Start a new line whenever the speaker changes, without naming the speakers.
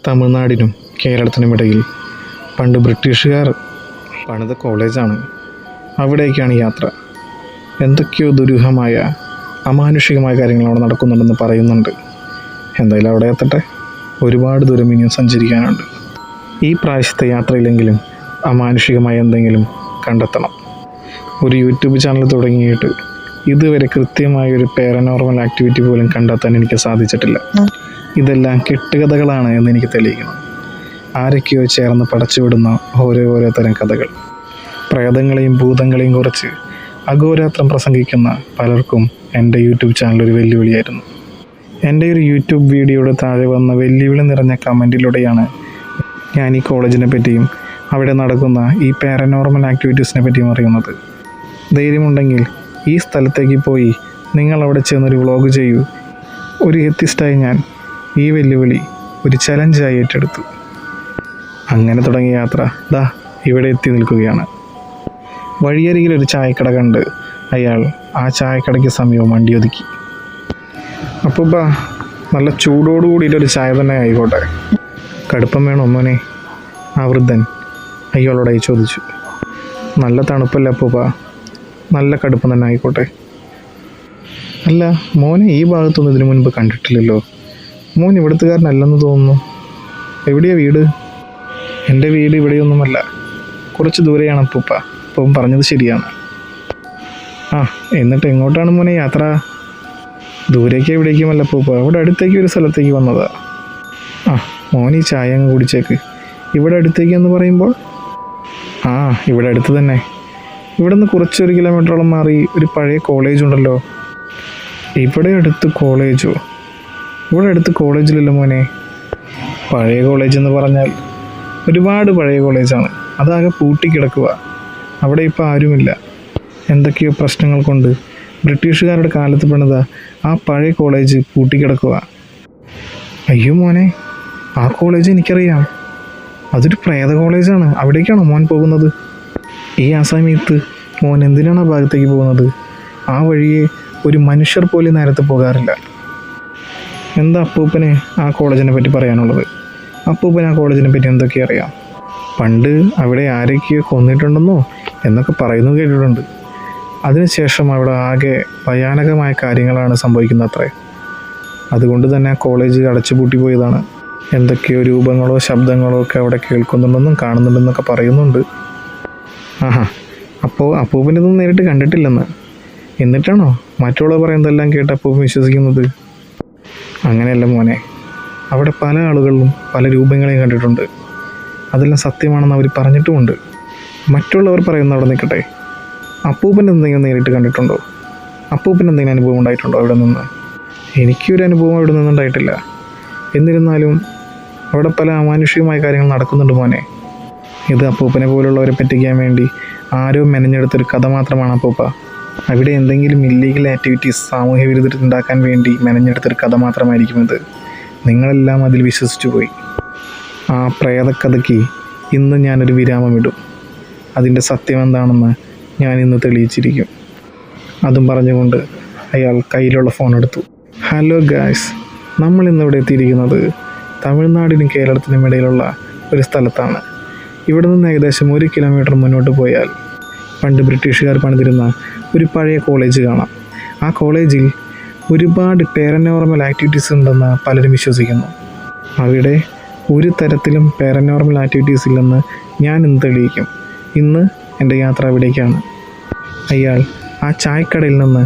തമിഴ്നാടിനും കേരളത്തിനുമിടയിൽ പണ്ട് ബ്രിട്ടീഷുകാർ പണിത കോളേജാണ്. അവിടേക്കാണ് യാത്ര. എന്തൊക്കെയോ ദുരൂഹമായ അമാനുഷികമായ കാര്യങ്ങൾ അവിടെ നടക്കുന്നുണ്ടെന്ന് പറയുന്നുണ്ട്. എന്തായാലും അവിടെ എത്തട്ടെ. ഒരുപാട് ദൂരം ഇനിയും സഞ്ചരിക്കാനുണ്ട്. ഈ പ്രാവശ്യത്തെ യാത്രയിലെങ്കിലും അമാനുഷികമായ എന്തെങ്കിലും കണ്ടെത്തണം. ഒരു യൂട്യൂബ് ചാനൽ തുടങ്ങിയിട്ട് ഇതുവരെ കൃത്യമായൊരു പാരനോർമൽ ആക്ടിവിറ്റി പോലും കണ്ടെത്താൻ എനിക്ക് സാധിച്ചിട്ടില്ല. ഇതെല്ലാം കെട്ടുകഥകളാണ് എന്ന് എനിക്ക് തെളിയിക്കണം. ആരൊക്കെയോ ചേർന്ന് പടച്ചുവിടുന്ന ഓരോ തരം കഥകൾ. പ്രേതങ്ങളെയും ഭൂതങ്ങളെയും കുറിച്ച് അഘോരാത്രം പ്രസംഗിക്കുന്ന പലർക്കും എൻ്റെ യൂട്യൂബ് ചാനൽ ഒരു വെല്ലുവിളിയായിരുന്നു. എൻ്റെ ഒരു യൂട്യൂബ് വീഡിയോയുടെ താഴെ വന്ന വെല്ലുവിളി നിറഞ്ഞ കമൻറ്റിലൂടെയാണ് ഞാൻ ഈ കോളേജിനെ പറ്റിയും അവിടെ നടക്കുന്ന ഈ പാരനോർമൽ ആക്ടിവിറ്റീസിനെ പറ്റിയും അറിയുന്നത്. ധൈര്യമുണ്ടെങ്കിൽ ഈ സ്ഥലത്തേക്ക് പോയി നിങ്ങൾ അവിടെ ചെന്നൊരു വ്ളോഗ് ചെയ്യൂ. ഒരു എത്തിസ്റ്റായി ഞാൻ ഈ വെല്ലുവിളി ഒരു ചലഞ്ചായി ഏറ്റെടുത്തു. അങ്ങനെ തുടങ്ങിയ യാത്ര ഇവിടെ എത്തി നിൽക്കുകയാണ്. വഴിയരികിലൊരു ചായക്കട കണ്ട് അയാൾ ആ ചായക്കടയ്ക്ക് സമയവും വണ്ടി ഒതുക്കി. അപ്പോൾ നല്ല ചൂടോടുകൂടിയിട്ടൊരു ചായ തന്നെ ആയിക്കോട്ടെ. കടുപ്പം വേണോ മോനെ? ആ വൃദ്ധൻ അയാളോടായി ചോദിച്ചു. നല്ല തണുപ്പല്ലേ അപ്പൂപ്പ, നല്ല കടുപ്പം തന്നെ ആയിക്കോട്ടെ. അല്ല മോനെ, ഈ ഭാഗത്തൊന്നും ഇതിനു മുൻപ് കണ്ടിട്ടില്ലല്ലോ. മോൻ ഇവിടുത്തുകാരനല്ലെന്ന് തോന്നുന്നു. എവിടെയാ വീട്? എൻ്റെ വീട് ഇവിടെയൊന്നുമല്ല, കുറച്ച് ദൂരെയാണ് അപ്പൂപ്പ. അപ്പം പറഞ്ഞത് ശരിയാണ്. എന്നിട്ട് എങ്ങോട്ടാണ് മോനെ യാത്ര? ദൂരേക്ക് എവിടേക്കുമല്ല അപ്പൂപ്പ, അവിടെ അടുത്തേക്ക് ഒരു സ്ഥലത്തേക്ക് വന്നതാ. മോൻ ഈ ചായ അങ്ങ് കുടിച്ചേക്ക്. ഇവിടെ അടുത്തേക്ക് എന്ന് പറയുമ്പോൾ ഇവിടെ അടുത്ത് തന്നെ. ഇവിടെ നിന്ന് കുറച്ചൊരു കിലോമീറ്ററോളം മാറി ഒരു പഴയ കോളേജ് ഉണ്ടല്ലോ. ഇവിടെ അടുത്ത് കോളേജോ? ഇവിടെ അടുത്ത് കോളേജിലല്ലോ മോനെ. പഴയ കോളേജ് എന്ന് പറഞ്ഞാൽ ഒരുപാട് പഴയ കോളേജാണ്. അതാകെ പൂട്ടിക്കിടക്കുക. അവിടെ ഇപ്പോൾ ആരുമില്ല. എന്തൊക്കെയോ പ്രശ്നങ്ങൾ കൊണ്ട് ബ്രിട്ടീഷുകാരുടെ കാലത്ത് പണിത ആ പഴയ കോളേജ് പൂട്ടിക്കിടക്കുക. അയ്യോ മോനെ, ആ കോളേജ് എനിക്കറിയാം. അതൊരു പ്രേത കോളേജാണ്. അവിടേക്കാണോ മോൻ പോകുന്നത്? ഈ സമയത്ത് മോൻ എന്തിനാണ് ആ ഭാഗത്തേക്ക് പോകുന്നത്? ആ വഴിയെ ഒരു മനുഷ്യർ പോലും നേരത്തെ പോകാറില്ല. എന്താ അപ്പൂപ്പന് ആ കോളേജിനെ പറ്റി പറയാനുള്ളത്? അപ്പൂപ്പന് ആ കോളേജിനെ പറ്റി എന്തൊക്കെ അറിയാം? പണ്ട് അവിടെ ആരൊക്കെയോ കൊന്നിട്ടുണ്ടെന്നോ എന്നൊക്കെ പറയുന്നു കേട്ടിട്ടുണ്ട്. അതിനുശേഷം അവിടെ ആകെ ഭയാനകമായ കാര്യങ്ങളാണ് സംഭവിക്കുന്നത് അത്രേ. അതുകൊണ്ട് തന്നെ ആ കോളേജ് അടച്ചുപൂട്ടി പോയതാണ്. എന്തൊക്കെയോ രൂപങ്ങളോ ശബ്ദങ്ങളോ ഒക്കെ അവിടെ കേൾക്കുന്നുണ്ടെന്നും കാണുന്നുണ്ടെന്നൊക്കെ പറയുന്നുണ്ട്. അപ്പോൾ അപ്പൂപ്പൻ ഇതൊന്നും നേരിട്ട് കണ്ടിട്ടില്ലെന്ന്. എന്നിട്ടാണോ മറ്റുള്ളവർ പറയുന്നതെല്ലാം കേട്ട് അപ്പൂപ്പൻ വിശ്വസിക്കുന്നത്? അങ്ങനെയല്ല മോനെ, അവിടെ പല ആളുകളും പല രൂപങ്ങളെയും കണ്ടിട്ടുണ്ട്. അതെല്ലാം സത്യമാണെന്ന് അവർ പറഞ്ഞിട്ടുമുണ്ട്. മറ്റുള്ളവർ പറയുന്ന അവിടെ നിൽക്കട്ടെ, അപ്പൂപ്പൻ എന്തെങ്കിലും നേരിട്ട് കണ്ടിട്ടുണ്ടോ? അപ്പൂപ്പൻ എന്തെങ്കിലും അനുഭവം ഉണ്ടായിട്ടുണ്ടോ അവിടെ നിന്ന്? എനിക്കൊരു അനുഭവം അവിടെ നിന്നുണ്ടായിട്ടില്ല. എന്നിരുന്നാലും അവിടെ പല അമാനുഷികമായ കാര്യങ്ങൾ നടക്കുന്നുണ്ട് മോനെ. ഇത് അപ്പൂപ്പനെ പോലുള്ളവരെ പറ്റിക്കാൻ വേണ്ടി ആരോ മെനഞ്ഞെടുത്തൊരു കഥ മാത്രമാണ് അപ്പൂപ്പ. അവിടെ എന്തെങ്കിലും ഇല്ലീഗൽ ആക്ടിവിറ്റീസ്, സാമൂഹ്യ വിരുദ്ധത ഉണ്ടാക്കാൻ വേണ്ടി മെനഞ്ഞെടുത്തൊരു കഥ മാത്രമായിരിക്കും ഇത്. നിങ്ങളെല്ലാം അതിൽ വിശ്വസിച്ചു പോയി. ആ പ്രേതക്കഥയ്ക്ക് ഇന്ന് ഞാനൊരു വിരാമമിടും. അതിൻ്റെ സത്യം എന്താണെന്ന് ഞാൻ ഇന്ന് തെളിയിച്ചിരിക്കും. അതും പറഞ്ഞുകൊണ്ട് അയാൾ കയ്യിലുള്ള ഫോൺ എടുത്തു. ഹലോ ഗായ്സ്, നമ്മൾ ഇന്നിവിടെ എത്തിയിരിക്കുന്നത് തമിഴ്നാടിനും കേരളത്തിനും ഇടയിലുള്ള ഒരു സ്ഥലത്താണ്. ഇവിടെ നിന്ന് ഏകദേശം 1 കിലോമീറ്റർ മുന്നോട്ട് പോയാൽ പണ്ട് ബ്രിട്ടീഷുകാർ പണിതിരുന്ന ഒരു പഴയ കോളേജ് കാണാം. ആ കോളേജിൽ ഒരുപാട് പാരനോർമൽ ആക്ടിവിറ്റീസ് ഉണ്ടെന്ന് പലരും വിശ്വസിക്കുന്നു. അവിടെ ഒരു തരത്തിലും പാരനോർമൽ ആക്ടിവിറ്റീസ് ഇല്ലെന്ന് ഞാൻ ഇന്ന് തെളിയിക്കും. ഇന്ന് എൻ്റെ യാത്ര അവിടേക്കാണ്. അയാൾ ആ ചായക്കടയിൽ നിന്ന്